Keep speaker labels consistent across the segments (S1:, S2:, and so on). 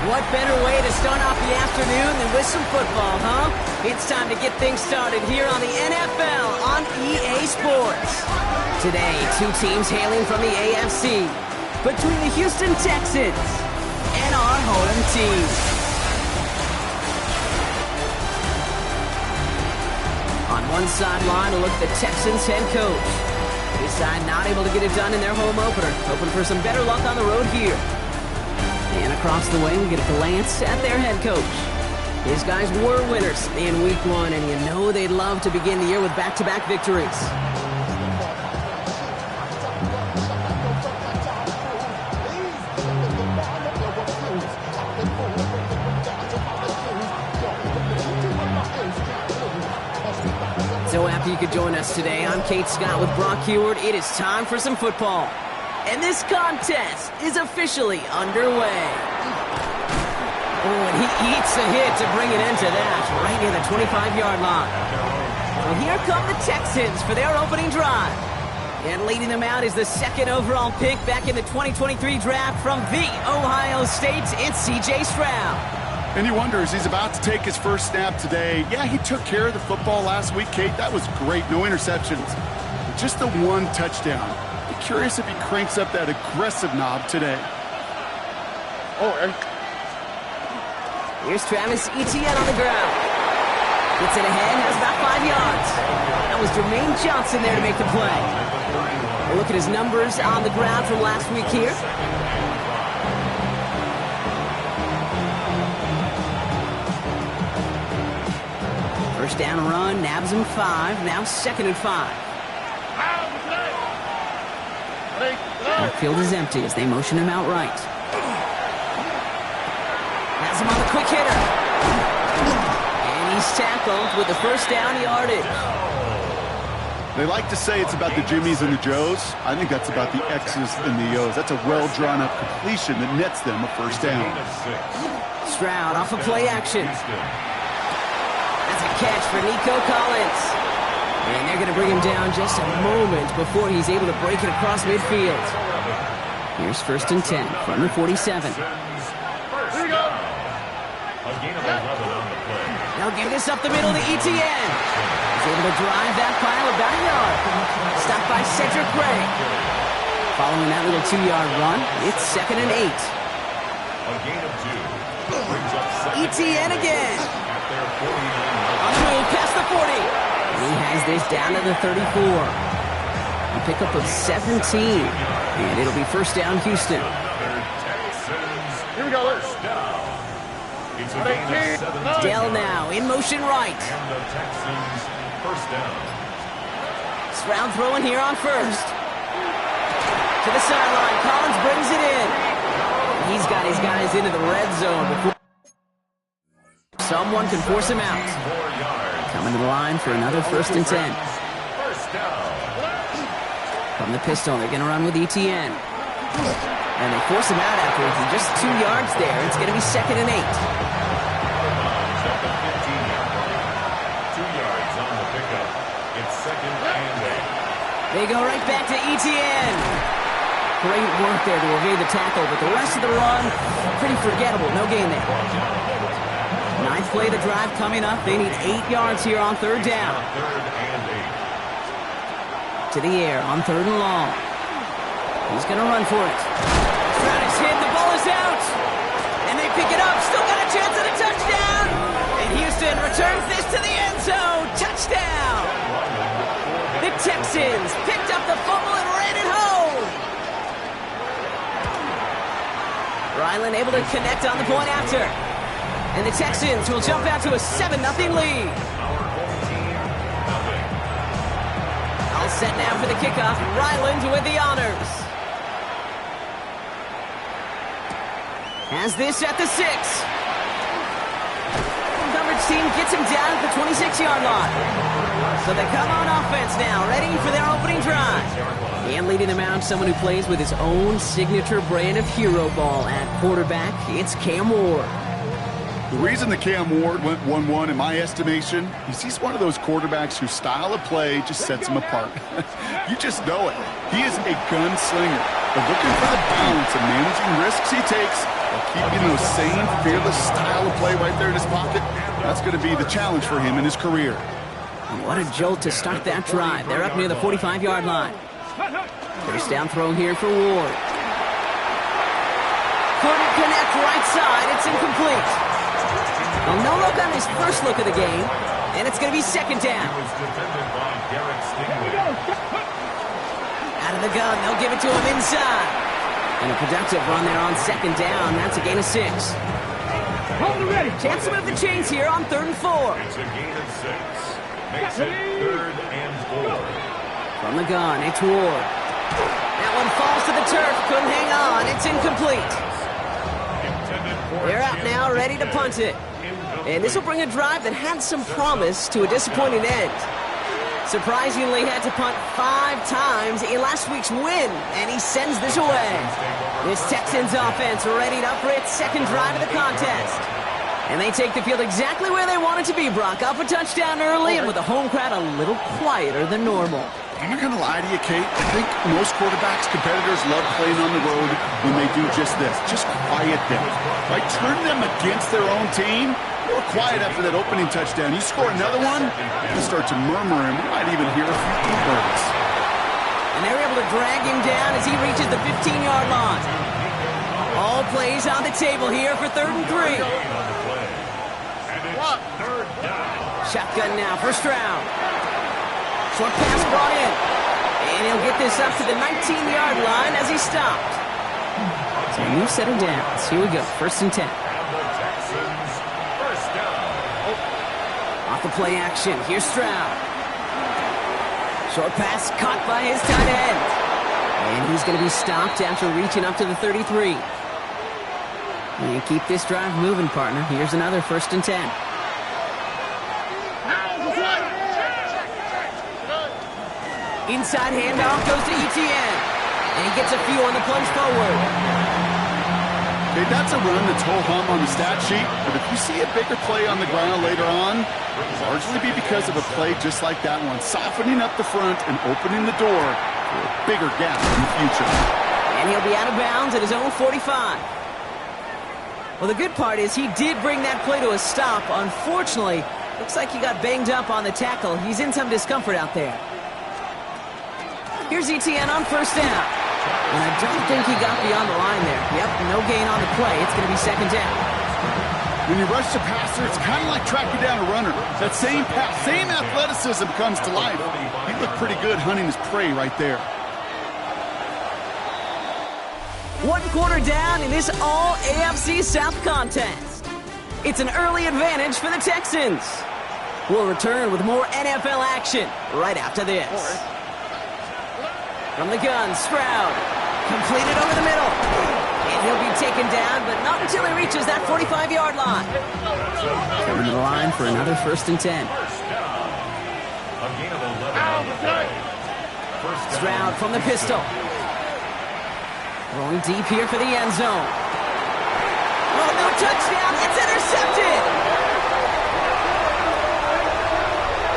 S1: What better way to start off the afternoon than with some football, huh? It's time to get things started here on the NFL on EA Sports. Today, two teams hailing from the AFC, between the Houston Texans and our home team. On one sideline, a look at the Texans head coach. His side not able to get it done in their home opener, hoping for some better luck on the road here. And across the way, we get a glance at their head coach. His guys were winners in Week 1, and you know they'd love to begin the year with back-to-back victories. So happy you could join us today. I'm Kate Scott with Brock Heward. It is time for some football. And this contest is officially underway. Oh, and he eats a hit to bring it into that, right near the 25-yard line. So here come the Texans for their opening drive. And leading them out is the second overall pick back in the 2023 draft from the Ohio State. It's C.J. Stroud.
S2: And he wonders, he's about to take his first snap today. Yeah, he took care of the football last week, Kate. That was great. No interceptions. Just the one touchdown. Curious if he cranks up that aggressive knob today.
S1: Here's Travis Etienne on the ground. Gets it ahead, has about 5 yards. That was Jermaine Johnson there to make the play. We'll look at his numbers on the ground from last week here. First down run, nabs him 5, now 2nd and 5. Field is empty as they motion him out right. Has him on the quick hitter. And he's tackled with the first down yardage.
S2: They like to say it's about the Jimmies and the Joes. I think that's about the X's and the O's. That's a well-drawn-up completion that nets them a first down.
S1: Stroud off of play action. That's a catch for Nico Collins. And they're going to bring him down just a moment before he's able to break it across midfield. Here's 1st and 10 from the 47. Now give this up the middle to Etienne. He's able to drive that pile about a yard. Stopped by Cedric Gray. Following that little 2-yard run, it's 2nd and 8. Etienne again. On the move past the 40. He has this down to the 34. A pickup of 17. And it'll be first down, Houston.
S3: Here we go.
S1: Dell now in motion right. Stroud throwing here on first. To the sideline. Collins brings it in. He's got his guys into the red zone before someone can force him out. Coming to the line for another 1st and 10. From the pistol, they're going to run with Etienne. And they force him out after just 2 yards there. It's going to be 2nd and 8.
S3: 2 yards on the pickup. It's 2nd and 8.
S1: They go right back to Etienne. Great work there to evade the tackle, but the rest of the run, pretty forgettable. No gain there. 9th play of the drive coming up. They need 8 yards here on 3rd down.
S3: 3rd and 8.
S1: To the air on 3rd and long. He's going to run for it. Stroud is hit. The ball is out. And they pick it up. Still got a chance at a touchdown. And Houston returns this to the end zone. Touchdown. The Texans picked up the fumble and ran it home. Ryland able to connect on the point after. And the Texans will jump out to a 7-0 lead. All set now for the kickoff. Ryland with the honors. Has this at the 6. Coverage team gets him down at the 26-yard line. So they come on offense now, ready for their opening drive. And leading them out, someone who plays with his own signature brand of hero ball at quarterback. It's Cam Ward.
S2: The reason that Cam Ward went 1-1 in my estimation is he's one of those quarterbacks whose style of play just sets him apart. You just know it. He is a gunslinger. but looking for the balance of managing risks he takes while keeping those same fearless style of play right there in his pocket. That's going to be the challenge for him in his career.
S1: What a jolt to start that drive. They're up near the 45-yard line. First down throw here for Ward. Couldn't connect right side. It's incomplete. Well, no look on his first look of the game, and it's going to be second down. Out of the gun, they'll give it to him inside. And a productive run there on second down. That's a gain of 6. Chance to move the chains here on 3rd and 4.
S3: It's a gain of 6. Makes it 3rd and 4.
S1: From the gun, it's Ward. That one falls to the turf. Couldn't hang on. It's incomplete. They're out now, ready to punt it. And this will bring a drive that had some promise to a disappointing end. Surprisingly had to punt 5 times in last week's win, and he sends this away. This Texans offense ready up for its second drive of the contest. And they take the field exactly where they want it to be, Brock. Up a touchdown early, and with the home crowd a little quieter than normal.
S2: I'm not going to lie to you, Kate. I think most quarterbacks, competitors love playing on the road when they do just this. Just quiet them. Right? Turn them against their own team. They were quiet after that opening touchdown. You score another one, you start to murmur, and we might even hear a few birds.
S1: And they're able to drag him down as he reaches the 15-yard line. All plays on the table here for 3rd and 3. Shotgun now for Stroud. Short pass brought in. And he'll get this up to the 19-yard line as he stopped. So a new set of downs. Here we go. 1st and 10. Off the play action. Here's Stroud. Short pass caught by his tight end. And he's going to be stopped after reaching up to the 33. You keep this drive moving, partner. Here's another 1st and 10. Inside handoff goes to Etienne. And he gets a few on the plunge forward.
S2: Okay, that's a run that's ho-hum on the stat sheet, but if you see a bigger play on the ground later on, it'll largely be because of a play just like that one, softening up the front and opening the door for a bigger gap in the future.
S1: And he'll be out of bounds at his own 45. Well, the good part is he did bring that play to a stop. Unfortunately, looks like he got banged up on the tackle. He's in some discomfort out there. Here's Etienne on 1st down. And I don't think he got beyond the line there. Yep, no gain on the play. It's going to be 2nd down.
S2: When you rush the passer, it's kind of like tracking down a runner. That same pass, same athleticism comes to life. He looked pretty good hunting his prey right there.
S1: 1 quarter down in this all-AFC South contest. It's an early advantage for the Texans. We'll return with more NFL action right after this. From the gun, Stroud. Completed over the middle. And he'll be taken down, but not until he reaches that 45-yard line. Coming to the line for another 1st and 10. Stroud from the pistol. Throwing deep here for the end zone. Oh, no touchdown. It's intercepted.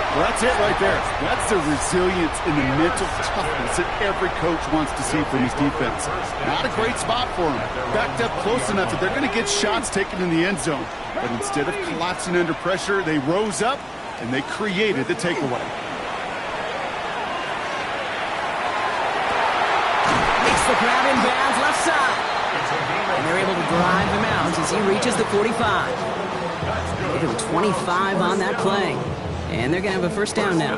S2: Well, that's it right there. That's the resilience and the mental toughness that every coach wants to see from his defense. Not a great spot for him. Backed up close enough that they're going to get shots taken in the end zone. But instead of collapsing under pressure, they rose up and they created the takeaway.
S1: Makes the grab in bounds left side. And they're able to drive him out as he reaches the 45. They do 25 on that play. And they're going to have a 1st down now.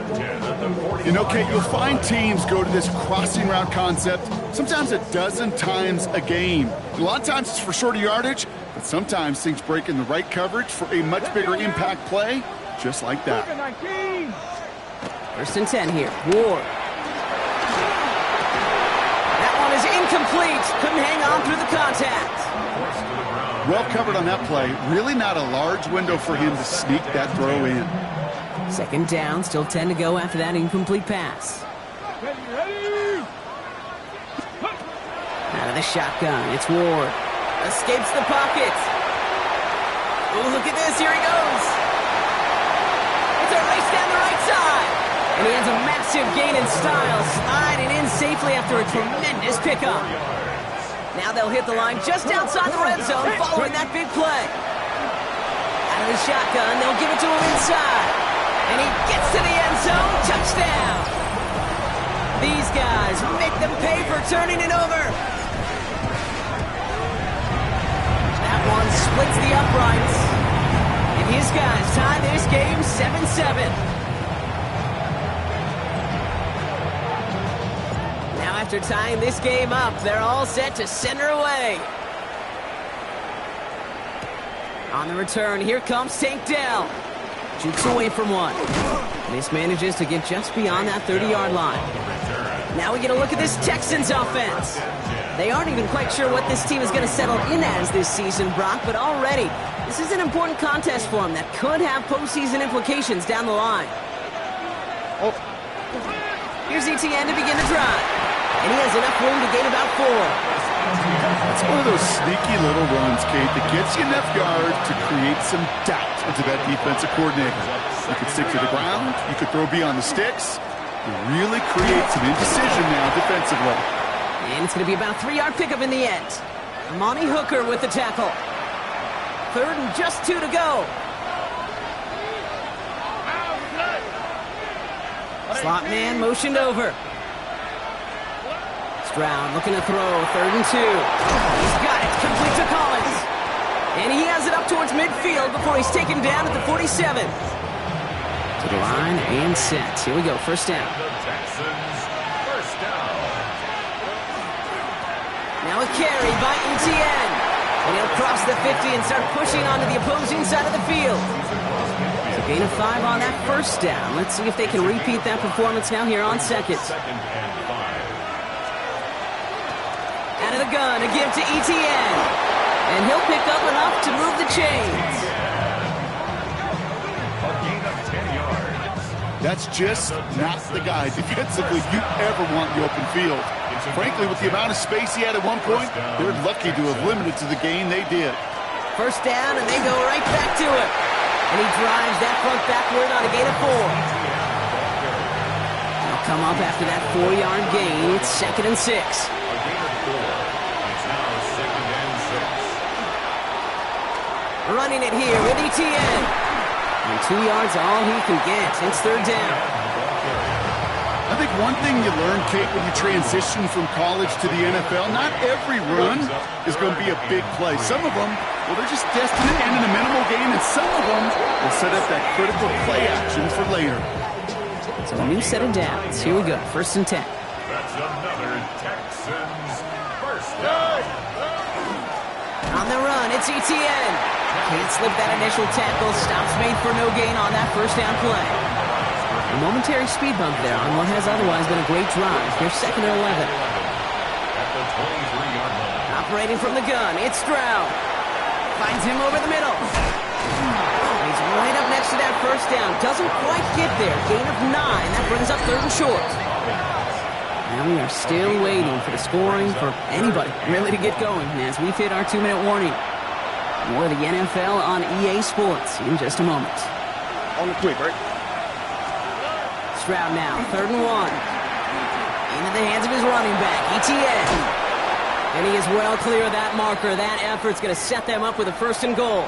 S2: You know, Kate, you'll find teams go to this crossing route concept sometimes a dozen times a game. A lot of times it's for shorter yardage, but sometimes things break in the right coverage for a much bigger impact play, just like that.
S1: 1st and 10 here. Ward. That one is incomplete. Couldn't hang on through the contact.
S2: Well covered on that play. Really not a large window for him to sneak that throw in.
S1: 2nd down, still 10 to go after that incomplete pass. Out of the shotgun, it's Ward. Escapes the pocket. Oh, look at this, here he goes. It's a race down the right side. And he has a massive massive gain in style, sliding in safely after a tremendous pickup. Now they'll hit the line just outside the red zone following that big play. Out of the shotgun, they'll give it to him inside. And he gets to the end zone. Touchdown! These guys make them pay for turning it over. That one splits the uprights. And his guys tie this game 7-7. Now after tying this game up, they're all set to send her away. On the return, here comes Tank Dell. Jukes away from one. Mismanages to get just beyond that 30-yard line. Now we get a look at this Texans offense. They aren't even quite sure what this team is going to settle in as this season, Brock, but already, this is an important contest for them that could have postseason implications down the line. Here's ETN to begin the drive. And he has enough room to gain about 4.
S2: It's one of those sneaky little runs, Kate, that gets you enough yards to create some doubt into that defensive coordinator. You could stick to the ground. You could throw beyond the sticks. You really create some indecision now defensively.
S1: And it's going to be about a 3-yard pickup in the end. Monty Hooker with the tackle. 3rd and just 2 to go. Slot man motioned over. Stroud looking to throw, 3rd and 2. He's got it, complete to Collins. And he has it up towards midfield before he's taken down at the 47. To the line and set. Here we go, first down.
S3: Texans, first down.
S1: Now a carry by ETN. And he'll cross the 50 and start pushing onto the opposing side of the field. It's a gain of 5 on that first down. Let's see if they can repeat that performance now here on second.
S3: Second and 5.
S1: Out of the gun, a give to ETN. And he'll pick up enough to move the chains.
S3: A gain of 10 yards.
S2: That's just not the guy defensively you ever want in the open field. Frankly, with the amount of space he had at one point, they're lucky to have limited to the gain they did.
S1: First down, and they go right back to it. And he drives that front backward on a gain of 4. They'll come up after that 4-yard gain. It's 2nd and 6.
S3: A gain of 4. It's now 2nd and 6.
S1: Running it here with ETN. And 2 yards all he can get. It's 3rd down.
S2: I think one thing you learn, Kate, when you transition from college to the NFL, not every run is going to be a big play. Some of them, well, they're just destined to end in a minimal gain, and some of them will set up that critical play action for later.
S1: So a new set of downs. Here we go, 1st and 10.
S3: That's another Texans first down.
S1: On the run, it's ETN. Can't slip that initial tackle. Stops made for no gain on that first down play. A momentary speed bump there on what has otherwise been a great drive. Here's 2nd and 11.
S3: At the 23-yard line.
S1: Operating from the gun, it's Stroud. Finds him over the middle. He's right up next to that first down. Doesn't quite get there. Gain of 9. That brings up 3rd and short. Now we are still waiting for the scoring for anybody really to get going as we've hit our 2-minute warning. More of the NFL on EA Sports in just a moment.
S2: On the quick, right?
S1: Stroud now, 3rd and 1. Into the hands of his running back, ETN. And he is well clear of that marker. That effort's going to set them up with a 1st and goal.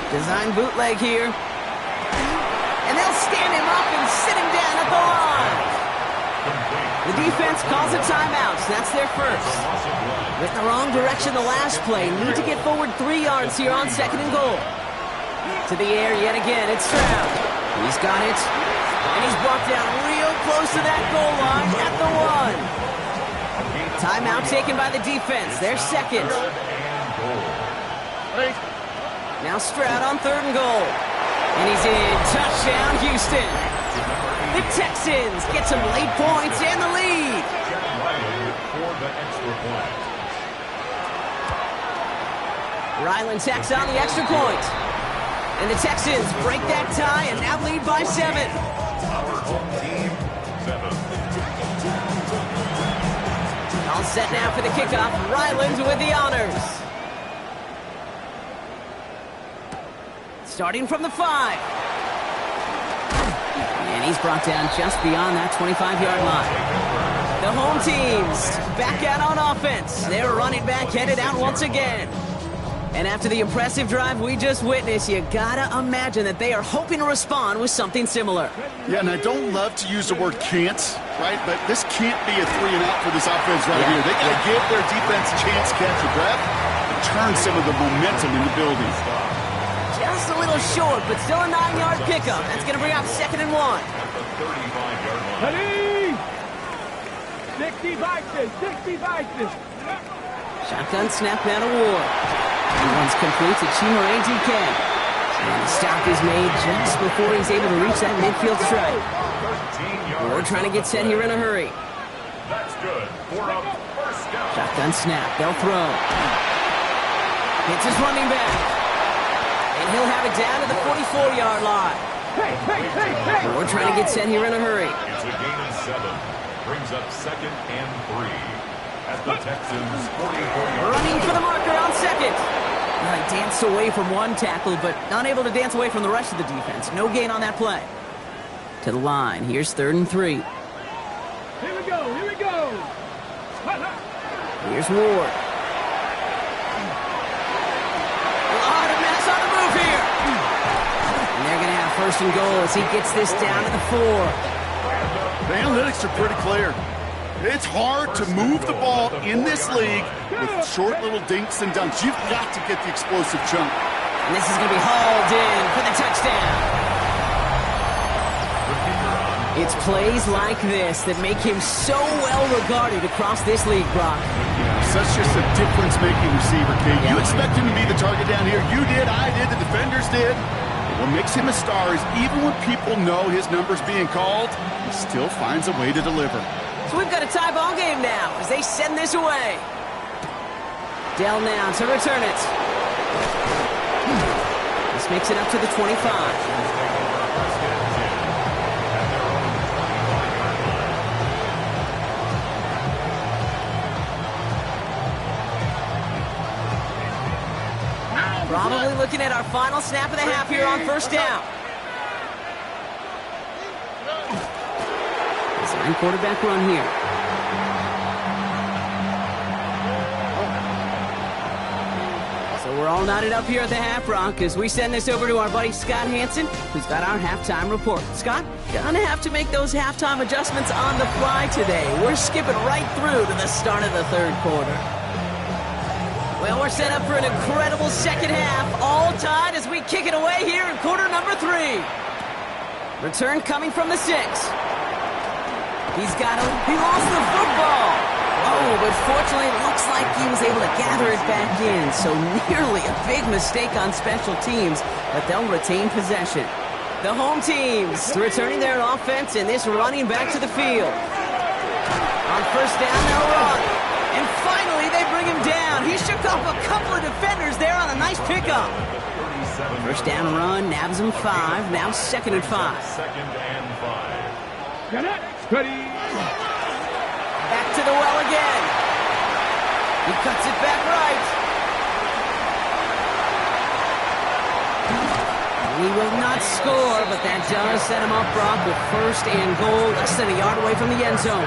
S1: Design bootleg here. And they'll stand him up and sit him down at the line. The defense calls a timeout, so that's their first. Went in the wrong direction the last play. Need to get forward 3 yards here on 2nd and goal. To the air yet again, it's Stroud. He's got it. And he's brought down real close to that goal line at the 1. Timeout taken by the defense. Their second. Now Stroud on 3rd and goal. And he's in. Touchdown, Houston. The Texans get some late points and the lead.
S3: For the extra point.
S1: Ryland tacks on the extra point. And the Texans break that tie and now lead by 7.
S3: Our home team, 7.
S1: All set now for the kickoff. Ryland with the honors. Starting from the 5. And he's brought down just beyond that 25-yard line. The home team's back out on offense. Their running back headed out once again. And after the impressive drive we just witnessed, you gotta imagine that they are hoping to respond with something similar.
S2: Yeah, and I don't love to use the word can't, right? But this can't be a 3-and-out for this offense right here. They gotta give their defense a chance to catch a breath and turn some of the momentum in the building.
S1: Just a little short, but still a 9-yard pickup. That's gonna bring up 2nd and 1.
S3: 35-yard line.
S4: 60 Vikings.
S1: Shotgun snap now to Ward. He runs complete to Chimere DK. And the stop is made just before he's able to reach that midfield strike. Ward trying to get set here in a hurry.
S3: That's good. 4 up, first down.
S1: Shotgun snap. They'll throw. Hits his running back. And he'll have it down to the 44-yard line. Ward trying to get set here in a hurry.
S3: It's a gain of 7. Brings up 2nd and 3. At the Texans' 44-yard
S1: Running for the marker on 2nd. Well, he danced away from one tackle, but not able to dance away from the rest of the defense. No gain on that play. To the line. Here's 3rd and 3.
S4: Here we go.
S1: Here's Ward. A lot of mess on the move here. And they're going to have 1st and goal as he gets this down to the 4.
S2: The analytics are pretty clear. It's hard to move the ball in this league with short little dinks and dunks. You've got to get the explosive chunk.
S1: And this is going to be hauled in for the touchdown. It's plays like this that make him so well regarded across this league, Brock.
S2: Such just a difference-making receiver, Kate. You expect him to be the target down here. You did, I did, the defenders did. What makes him a star is even when people know his number's being called, he still finds a way to deliver.
S1: So we've got a tie ball game now as they send this away. Dell now to return it. This makes it up to the 25. Probably looking at our final snap of the half here on 1st down. Design quarterback run here. So we're all knotted up here at the half, Brock, as we send this over to our buddy Scott Hansen, who's got our halftime report. Scott, gonna have to make those halftime adjustments on the fly today. We're skipping right through to the start of the 3rd quarter. Well, we're set up for an incredible 2nd half, all tied as we kick it away here in quarter number 3. Return coming from the 6. He's got him. He lost the football. Oh, but fortunately, it looks like he was able to gather it back in. So nearly a big mistake on special teams, but they'll retain possession. The home teams returning their offense and this running back to the field. On 1st down, they'll run. And finally, they bring him down. He shook off a couple of defenders there on a nice pickup. 1st down run, nabs him 5. Now 2nd and 5.
S3: 2nd and 5.
S4: Get it. Ready.
S1: Back to the well again. He cuts it back right. He will not score, but that does set him up, Brock, with 1st and goal, less than a yard away from the end zone.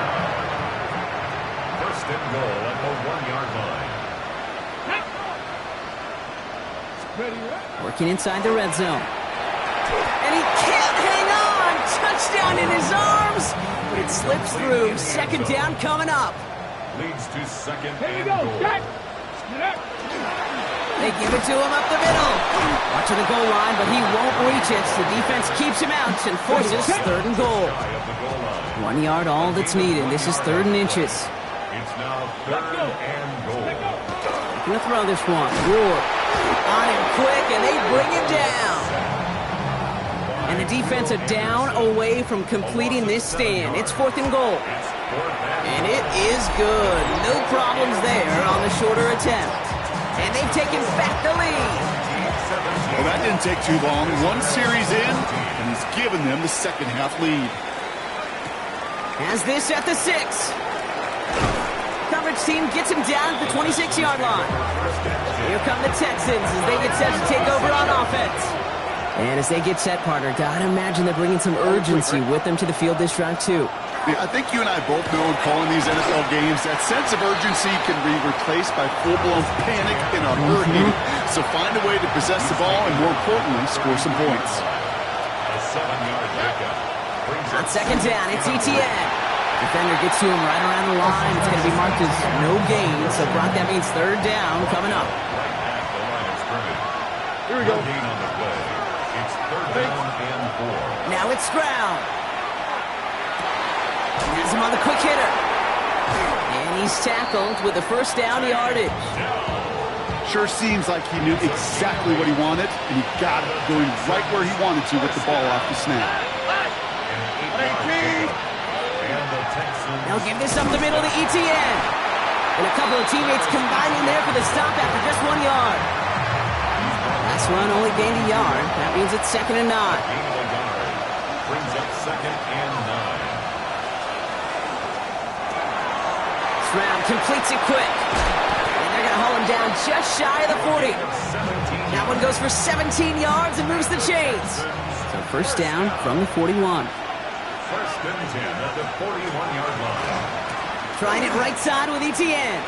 S3: 1st and goal at the 1-yard line.
S1: Working inside the red zone. And he can't hang on. Touchdown in his arms. But it slips through. 2nd down coming up.
S3: Leads to 2nd
S4: Here we
S3: and
S4: go.
S3: goal.
S4: Jack.
S1: They give it to him up the middle. Watching the goal line, but he won't reach it. The defense keeps him out and forces 3rd and goal.
S3: Shy of the goal line.
S1: 1 yard, all that's needed. This is 3rd and inches.
S3: It's now 3rd and goal.
S1: Gonna throw this one. Ward on him quick, and they bring him down. And the defense are down away from completing this stand. It's 4th and goal. And it is good. No problems there on the shorter attempt. And they've taken back the lead.
S2: Well, that didn't take too long. 1 series in, and he's given them the 2nd half lead.
S1: Has this at the 6. Coverage team gets him down at the 26-yard line. Here come the Texans as they get set to take over on offense. And as they get set, partner, gotta imagine they're bringing some urgency with them to the field this drive, too.
S2: Yeah, I think you and I both know in calling these NFL games, that sense of urgency can be replaced by full-blown panic in a hurry. So find a way to possess the ball and, more importantly, score some points.
S3: A 7-yard pickup.
S1: On second down, it's Etienne. Defender gets to him right around the line. It's going to be marked as no gain. So, Brock, that means third down coming up.
S3: Right at the line of scrimmage.
S4: Here we go.
S3: No gain on the play. It's third down and 4.
S1: Now it's Stroud. Has him on the quick hitter. And he's tackled with the first down yardage.
S2: Sure seems like he knew exactly what he wanted, and he got it going right where he wanted to with the ball off the snap.
S3: And the Texans.
S1: They'll give this up the middle to Etienne. And a couple of teammates combining there for the stop after just 1 yard. Last run only gained a yard. That means it's second and 9.
S3: Gain of a yard. Brings up second and 9.
S1: Stroud completes it quick. And they're going to haul him down just shy of the 40. That one goes for 17 yards and moves the chains. So first down from the 41.
S3: First and 10 at the 41-yard line.
S1: Trying it right side with Etienne.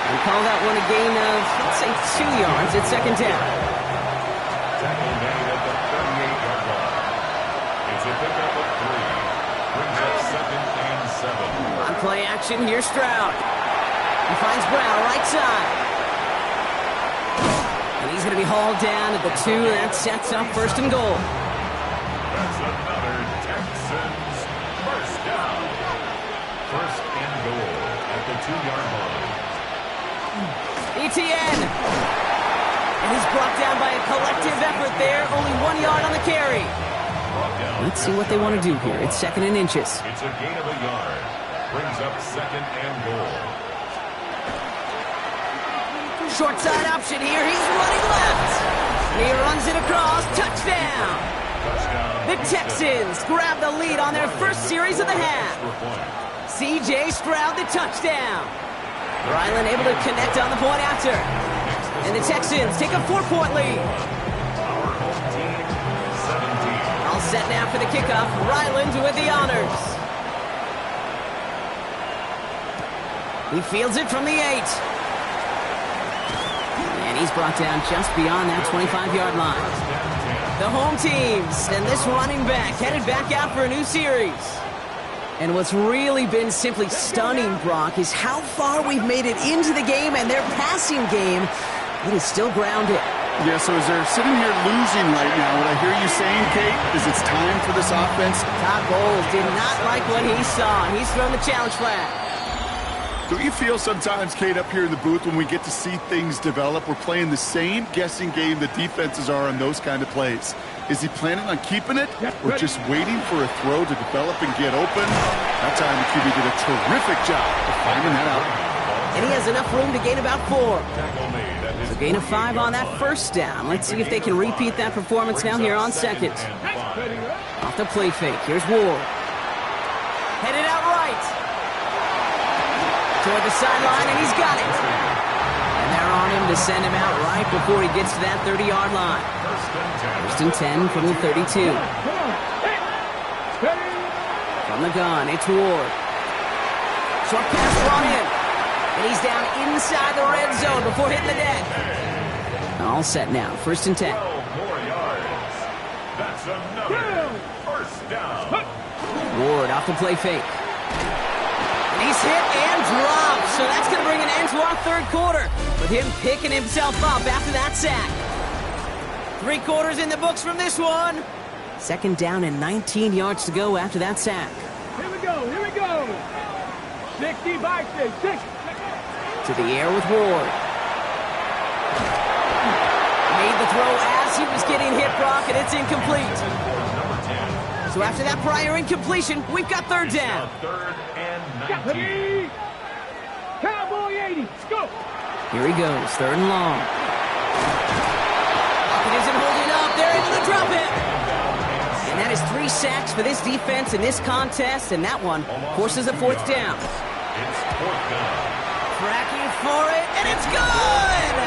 S1: And call that one a gain of, let's say, 2 yards at second down.
S3: Tackle made at the 38-yard line. It's a pickup of 3. Brings up second and 7.
S1: On play action, here's Stroud. He finds Brown right side. And he's going to be hauled down at the 2. That sets up first and goal.
S3: That's another Texans first down. First and goal at the 2-yard line.
S1: Etienne. And he's brought down by a collective effort there. Only 1 yard on the carry. Let's see what they want to do here. It's second and inches.
S3: It's a gain of a yard. Brings up second and goal.
S1: Short side option here. He's running left. He runs it across. Touchdown.
S3: Touchdown.
S1: The Texans grab the lead on their first series of the half. C.J. Stroud, the touchdown. Ryland able to connect on the point after. And the Texans take a 4-point lead.
S3: Our home team, 17.
S1: All set now for the kickoff. Ryland with the honors. He fields it from the 8. And he's brought down just beyond that 25-yard line. The home teams and this running back headed back out for a new series. And what's really been simply stunning, Brock, is how far we've made it into the game, and their passing game, it is still grounded.
S2: Yeah, so as they're sitting here losing right now, what I hear you saying, Kate, is it's time for this offense.
S1: Todd Bowles did not like what he saw. He's thrown the challenge flag.
S2: Don't you feel sometimes, Kate, up here in the booth when we get to see things develop, we're playing the same guessing game the defenses are on those kind of plays? Is he planning on keeping it or just waiting for a throw to develop and get open? That time the QB did a terrific job of finding that out.
S1: And he has enough room to gain about 4. So gain of 5 on that first down. Let's see if they can repeat that performance now here on second. Off the play fake. Here's Ward. Headed out right. Toward the sideline, and he's got it. And they're on him to send him out right before he gets to that 30-yard line. First and 10 from the 32. From the gun, it's Ward. Short pass brought in. And he's down inside the red zone before hitting the deck. All set now. First and 10.
S3: 12 more yards. That's another first down.
S1: Ward off the play fake. And he's hit and dropped. So that's going to bring an end to our third quarter with him picking himself up after that sack. 3 quarters in the books from this one. Second down and 19 yards to go after that sack.
S4: Here we go. 60 by 6.
S1: To the air with Ward. Made the throw as he was getting hit, Brock, and it's incomplete. So after that prior incompletion, we've got third down.
S3: Third and 19.
S4: Cowboy 80. Let's go.
S1: Here he goes, third and long. It isn't holding up. They're able to drop it. And that is 3 sacks for this defense in this contest, and that one forces a fourth down.
S3: It's fourth down.
S1: Tracking for it, and it's good!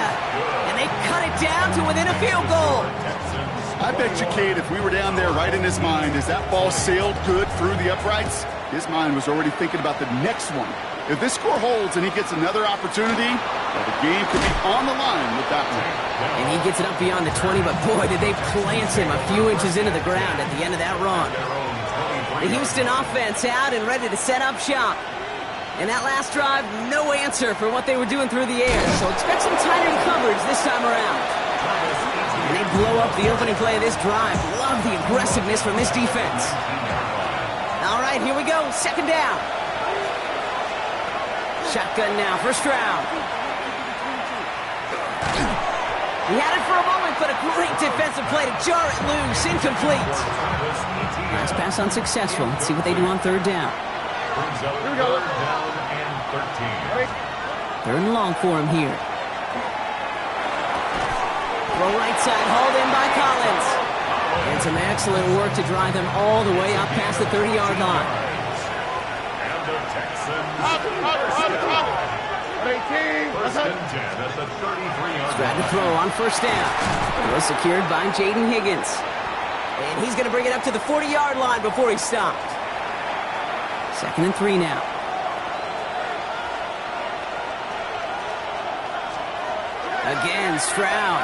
S1: And they cut it down to within a field goal.
S2: I bet you, Kate, if we were down there right in his mind, as that ball sailed good through the uprights, his mind was already thinking about the next one. If this score holds and he gets another opportunity, well, the game could be on the line with that one.
S1: And he gets it up beyond the 20, but boy, did they plant him a few inches into the ground at the end of that run. The Houston offense out and ready to set up shop. And that last drive, no answer for what they were doing through the air. So expect some tight end coverage this time around. And they blow up the opening play of this drive. Love the aggressiveness from this defense. All right, here we go. Second down. Shotgun now for Stroud. He had it for a moment, but a great defensive play to jar it loose. Incomplete. Last pass unsuccessful. Let's see what they do on third down.
S3: Here we go. Third down and 13.
S1: Third and long for him here. Throw right side, hauled in by Collins. And some excellent work to drive them all the way up past the 30-yard line.
S3: And the Texans. First and 10 at the 33-yard
S1: Stroud to throw on first down. Throw secured by Jaden Higgins. And he's going to bring it up to the 40-yard line before he's stopped. Second and 3 now. Again, Stroud.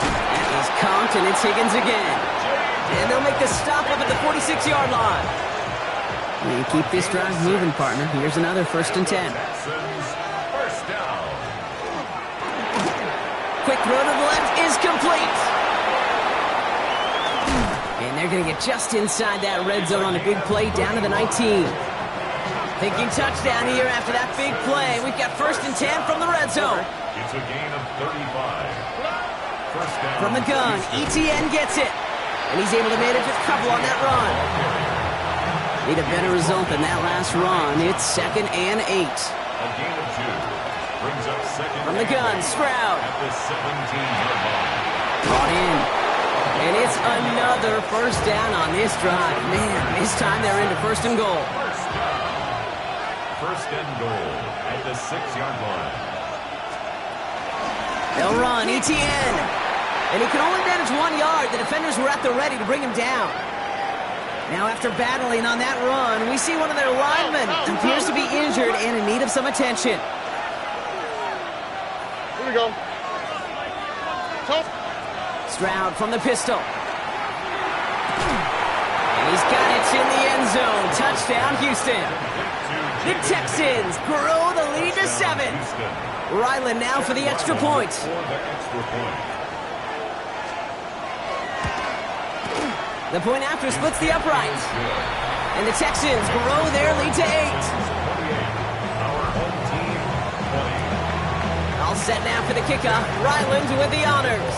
S1: And he's conked, and it's Higgins again. And they'll make the stop up at the 46-yard line. And keep this drive moving, partner. Here's another first and 10.
S3: Texans. First down.
S1: Quick throw to the left is complete. And they're going to get just inside that red zone on a big play down to the 19. Thinking touchdown here after that big play. We've got first and 10 from the red zone.
S3: It's a gain of 35. First down.
S1: From the gun, ETN gets it. And he's able to manage a couple on that run. Need a better result than that last run. It's second and 8.
S3: A gain of 2. Brings up second.
S1: From the gun, Stroud.
S3: At the 17-yard line.
S1: Brought in. And it's another first down on this drive. Man, this time they're into first and goal.
S3: First down. First and goal at the 6-yard line.
S1: They'll run, ETN. And he can only manage 1 yard. The defenders were at the ready to bring him down. Now after battling on that run, we see one of their linemen appears to be injured and in need of some attention.
S4: Here we go. Top.
S1: Stroud from the pistol. And he's got it in the end zone. Touchdown, Houston. The Texans grow the lead to 7. Ryland now for the extra point.
S3: For the extra point.
S1: The point after splits the uprights. And the Texans grow their lead to 8.
S3: Our home team, 20.
S1: All set now for the kickoff. Ryland with the honors.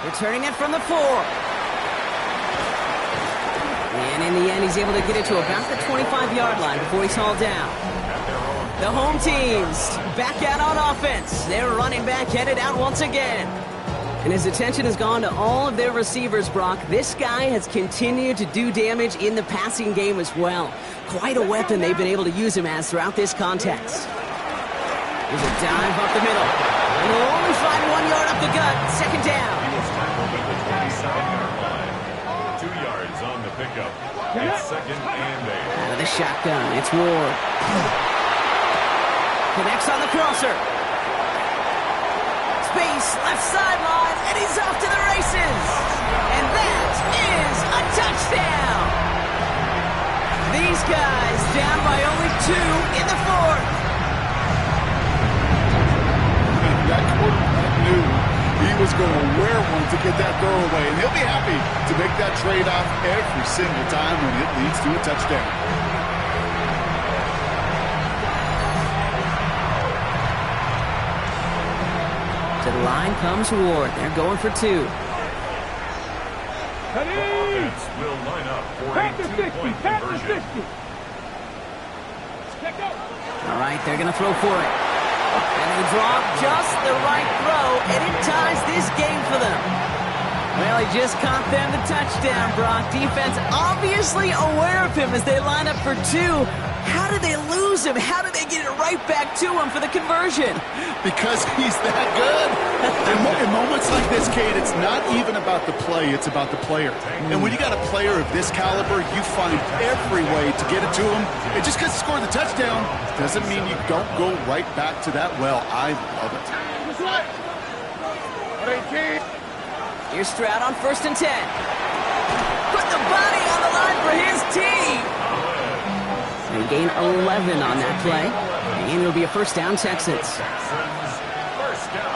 S1: Returning it from the 4. And in the end, he's able to get it to about the 25-yard line before he's hauled down. The home teams back out on offense. Their running back headed out once again. And his attention has gone to all of their receivers, Brock. This guy has continued to do damage in the passing game as well. Quite a weapon they've been able to use him as throughout this contest. There's a dive up the middle. And he'll only find 1 yard up the gut. Second down.
S3: He was tackled at the 27-yard line. 2 yards on the pickup. It's second and 8.
S1: Out of the shotgun, it's Ward. Connects on the crosser. Space, left sideline, and he's off to the races. And that is a touchdown. These guys down by only 2 in the 4th.
S2: That quarterback knew he was going to wear one to get that throw away, and he'll be happy to make that trade-off every single time when it leads to a touchdown.
S1: To the line comes Ward. They're going for 2.
S3: The offense will line up for a 2-point conversion.
S1: All right, they're going to throw for it. And they drop just the right throw, and it ties this game for them. Well, he just caught them the touchdown, Brock. Defense obviously aware of him as they line up for 2. How did they lose explosive. How did they get it right back to him for the conversion?
S2: Because he's that good. In moments like this, Kate, it's not even about the play, it's about the player. And when you got a player of this caliber, you find every way to get it to him. And just because he scored the touchdown doesn't mean you don't go right back to that well. I love it.
S1: Here's Stroud on 1st and 10. Put the body on the line for his team. They gain 11 on that play. And it'll be a first down, Texans.
S3: First down.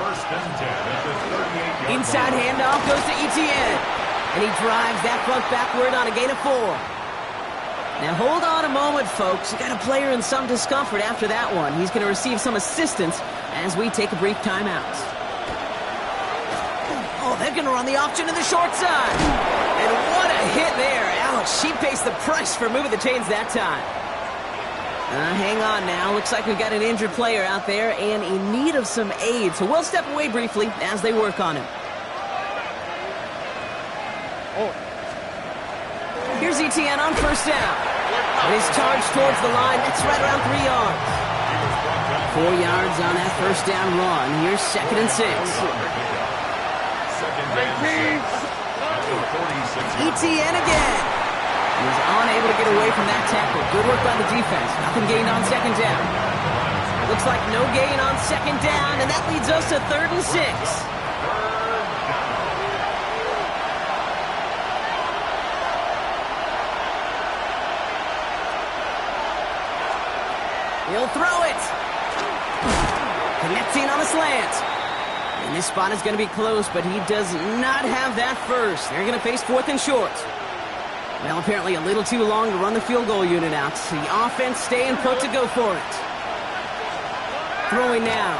S3: 1st and 10 at the 38-yard
S1: Inside handoff goes to Etienne. And he drives that front backward on a gain of 4. Now hold on a moment, folks. You got a player in some discomfort after that one. He's going to receive some assistance as we take a brief timeout. Oh, they're going to run the option to the short side. And what a hit there. Ouch, she pays the price for moving the chains that time. Hang on now. Looks like we've got an injured player out there and in need of some aid. So we'll step away briefly as they work on him. Here's Etienne on 1st down. And his charge towards the line. That's right around 3 yards. 4 yards on that 1st down run. Here's 2nd and 6. Etienne again. He was unable to get away from that tackle. Good work by the defense. Nothing gained on 2nd down. Looks like no gain on 2nd down, and that leads us to 3rd and 6. He'll throw it. Connecting on a slant. And this spot is going to be close, but he does not have that first. They're going to face 4th and short. Well, apparently a little too long to run the field goal unit out. The offense staying put to go for it. Throwing now.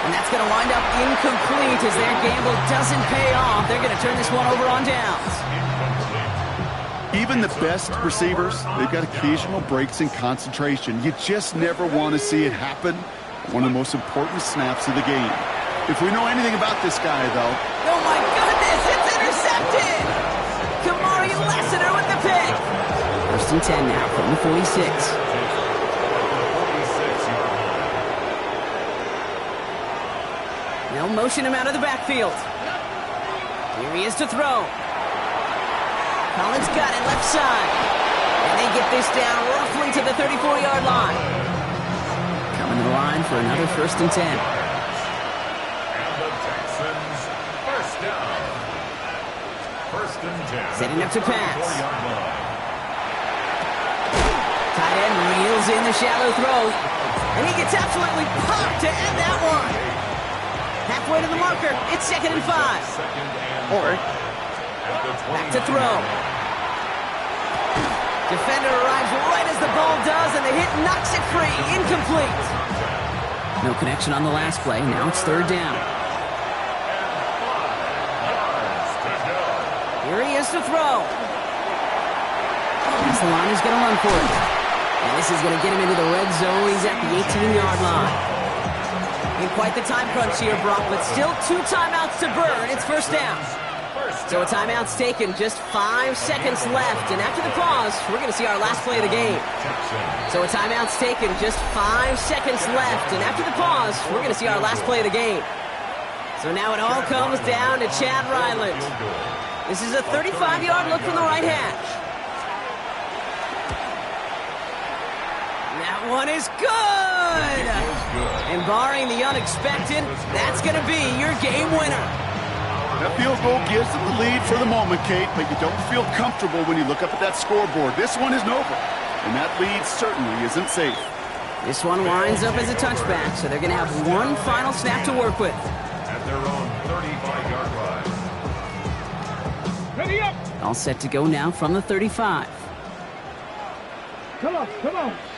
S1: And that's going to wind up incomplete as their gamble doesn't pay off. They're going to turn this one over on downs.
S2: Even the best receivers, they've got occasional breaks in concentration. You just never want to see it happen. One of the most important snaps of the game. If we know anything about this guy, though.
S1: Oh, my goodness, it's intercepted! Kamari Lassiter with the pick. 1st and 10 now from the 46. They'll motion him out of the backfield. Here he is to throw. Collins got it left side. And they get this down roughly to the 34-yard line. Coming to the line for another 1st and 10.
S3: And the Texans, 1st down. 1st and 10.
S1: Setting up to pass. Tight end reels in the shallow throw. And he gets absolutely popped to end that one. Halfway to the marker. It's 2nd and 5. Back to throw. Defender arrives right as the ball does, and the hit knocks it free. Incomplete. No connection on the last play. Now it's 3rd down. Here he is to throw. As the line is going to run for it. And this is going to get him into the red zone. He's at the 18-yard line. In quite the time crunch here, Brock, but still 2 timeouts to burn. It's 1st down. So a timeout's taken, just 5 seconds left. And after the pause, we're going to see our last play of the game. So a timeout's taken, just 5 seconds left. And after the pause, we're going to see our last play of the game. So now it all comes down to Chad Ryland. This is a 35-yard look from the right hash. That one is good! And barring the unexpected, that's going to be your game winner.
S2: That field goal gives them the lead for the moment, Kate, but you don't feel comfortable when you look up at that scoreboard. This one isn't over, and that lead certainly isn't safe.
S1: This one winds up as a touchback, so they're going to have one final snap to work with.
S3: At their own 35-yard line.
S4: Ready up!
S1: All set to go now from the 35.
S4: Come on,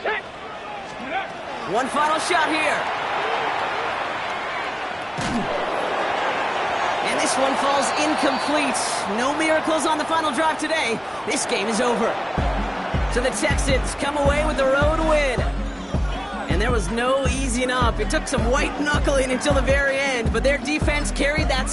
S4: set!
S1: One final shot here. And this one falls incomplete. No miracles on the final drive today. This game is over. So the Texans come away with the road win. And there was no easing up. It took some white knuckling until the very end, but their defense carried that